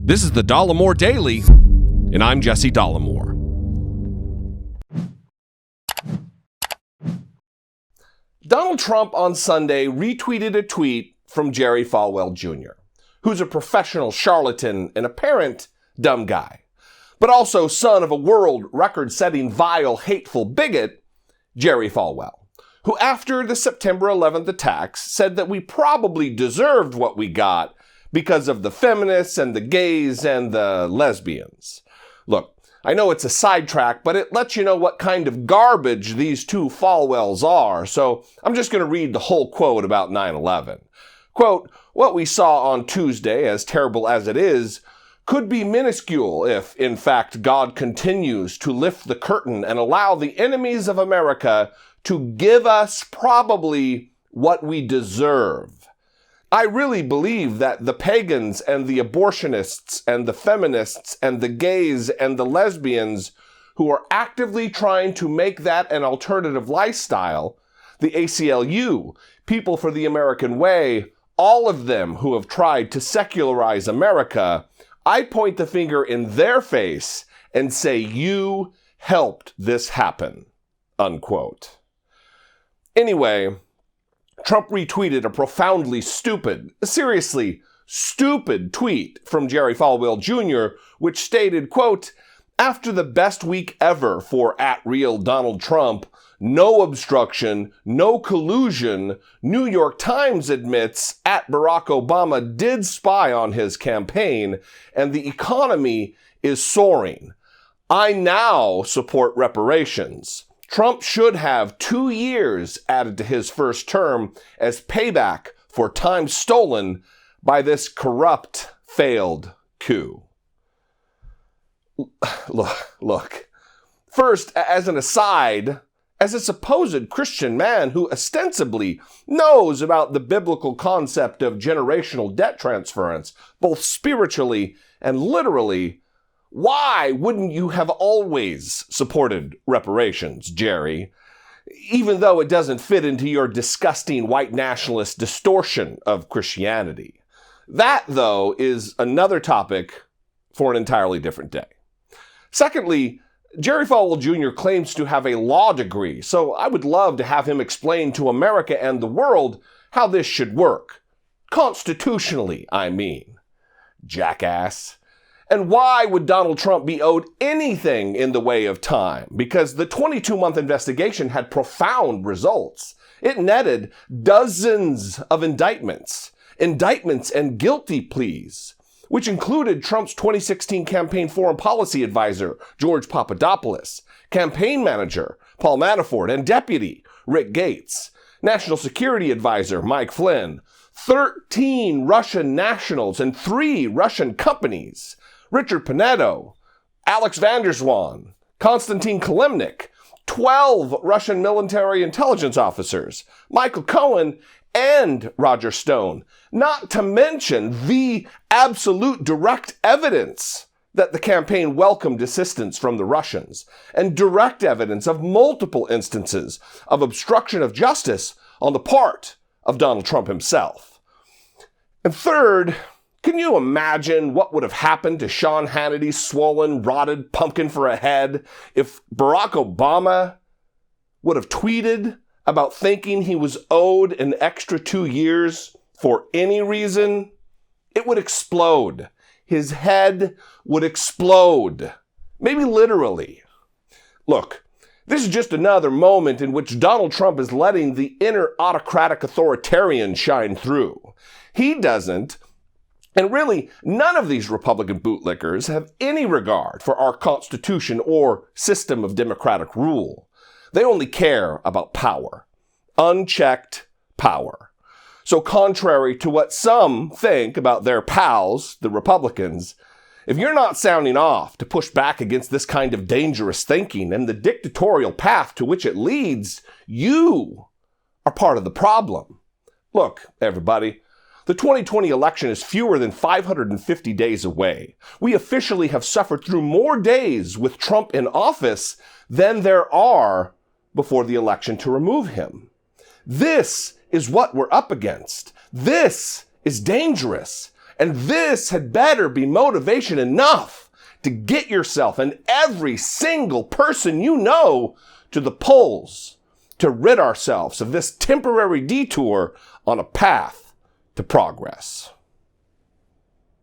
This is the Dollemore Daily, and I'm Jesse Dollemore. Donald Trump on Sunday retweeted a tweet from Jerry Falwell Jr., who's a professional charlatan and apparent dumb guy, but also son of a world record-setting, vile, hateful bigot, Jerry Falwell, who after the September 11th attacks said that we probably deserved what we got because of the feminists and the gays and the lesbians. Look, I know it's a sidetrack, but it lets you know what kind of garbage these two Falwells are, so I'm just going to read the whole quote about 9/11. Quote, "What we saw on Tuesday, as terrible as it is, could be minuscule if, in fact, God continues to lift the curtain and allow the enemies of America to give us probably what we deserve. I really believe that the pagans and the abortionists and the feminists and the gays and the lesbians who are actively trying to make that an alternative lifestyle, the ACLU, People for the American Way, all of them who have tried to secularize America, I point the finger in their face and say, you helped this happen," unquote. Anyway, Trump retweeted a profoundly stupid, seriously stupid tweet from Jerry Falwell Jr., which stated, quote, "After the best week ever for @real Donald Trump, no obstruction, no collusion, New York Times admits @Barack Obama did spy on his campaign, and the economy is soaring. I now support reparations. Trump should have 2 years added to his first term as payback for time stolen by this corrupt, failed coup." Look. First, as an aside, as a supposed Christian man who ostensibly knows about the biblical concept of generational debt transference, both spiritually and literally, why wouldn't you have always supported reparations, Jerry? Even though it doesn't fit into your disgusting white nationalist distortion of Christianity. That, though, is another topic for an entirely different day. Secondly, Jerry Falwell Jr. claims to have a law degree, so I would love to have him explain to America and the world how this should work. Constitutionally, I mean. Jackass. And why would Donald Trump be owed anything in the way of time? Because the 22-month investigation had profound results. It netted dozens of indictments and guilty pleas, which included Trump's 2016 campaign foreign policy advisor, George Papadopoulos, campaign manager, Paul Manafort, and deputy, Rick Gates, national security advisor, Mike Flynn, 13 Russian nationals and 3 Russian companies, Richard Pinedo, Alex Vanderswan, Konstantin Kalemnik, 12 Russian military intelligence officers, Michael Cohen, and Roger Stone, not to mention the absolute direct evidence that the campaign welcomed assistance from the Russians, and direct evidence of multiple instances of obstruction of justice on the part of Donald Trump himself. And third, can you imagine what would have happened to Sean Hannity's swollen, rotted pumpkin for a head if Barack Obama would have tweeted about thinking he was owed an extra 2 years for any reason? It would explode. His head would explode. Maybe literally. Look, this is just another moment in which Donald Trump is letting the inner autocratic authoritarian shine through. He doesn't. And really, none of these Republican bootlickers have any regard for our Constitution or system of democratic rule. They only care about power. Unchecked power. So contrary to what some think about their pals, the Republicans, if you're not sounding off to push back against this kind of dangerous thinking and the dictatorial path to which it leads, you are part of the problem. Look, everybody, the 2020 election is fewer than 550 days away. We officially have suffered through more days with Trump in office than there are before the election to remove him. This is what we're up against. This is dangerous. And this had better be motivation enough to get yourself and every single person you know to the polls to rid ourselves of this temporary detour on a path to progress.